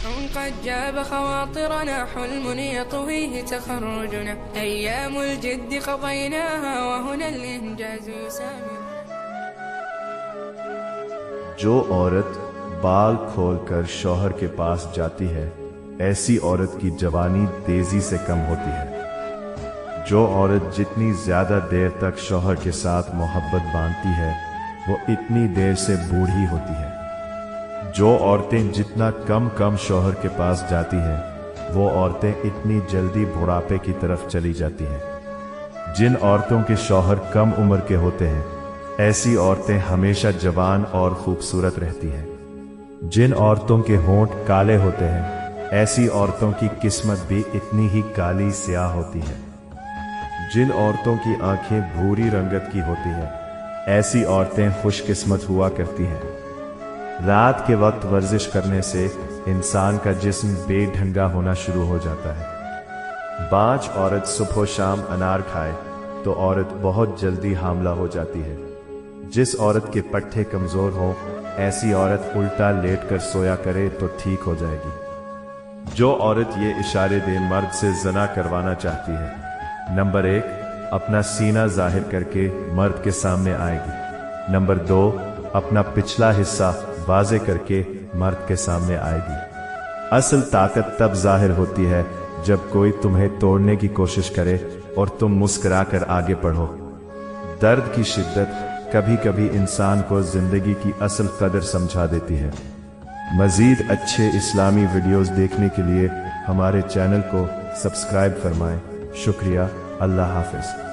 قد جاب خواطرنا حلم يطويه تخرجنا أيام الجد قضيناها وهنا الإنجاز يسامر. جو عورت بال کھول کر شوہر کے پاس جاتی ہے ایسی عورت کی جوانی تیزی سے کم ہوتی ہے. جو عورت جتنی زیادہ دیر تک شوہر کے ساتھ محبت باندھتی ہے وہ اتنی دیر سے بوڑھی ہوتی ہے. جو عورتیں جتنا کم شوہر کے پاس جاتی ہیں وہ عورتیں اتنی جلدی بڑھاپے کی طرف چلی جاتی ہیں. جن عورتوں کے شوہر کم عمر کے ہوتے ہیں ایسی عورتیں ہمیشہ جوان اور خوبصورت رہتی ہیں. جن عورتوں کے ہونٹ کالے ہوتے ہیں ایسی عورتوں کی قسمت بھی اتنی ہی کالی سیاہ ہوتی ہے. جن عورتوں کی آنکھیں بھوری رنگت کی ہوتی ہیں ایسی عورتیں خوش قسمت ہوا کرتی ہیں. رات کے وقت ورزش کرنے سے انسان کا جسم بے ڈھنگا ہونا شروع ہو جاتا ہے. بانج عورت صبح و شام انار کھائے تو عورت بہت جلدی حاملہ ہو جاتی ہے. جس عورت کے پٹھے کمزور ہوں ایسی عورت الٹا لیٹ کر سویا کرے تو ٹھیک ہو جائے گی. جو عورت یہ اشارے دے مرد سے زنا کروانا چاہتی ہے نمبر 1 اپنا سینہ ظاہر کر کے مرد کے سامنے آئے گی. نمبر 2 اپنا پچھلا حصہ واضح کر کے مرد کے سامنے آئے گی. اصل طاقت تب ظاہر ہوتی ہے جب کوئی تمہیں توڑنے کی کوشش کرے اور تم مسکرا کر آگے بڑھو. درد کی شدت کبھی کبھی انسان کو زندگی کی اصل قدر سمجھا دیتی ہے. مزید اچھے اسلامی ویڈیوز دیکھنے کے لیے ہمارے چینل کو سبسکرائب فرمائیں. شکریہ. اللہ حافظ.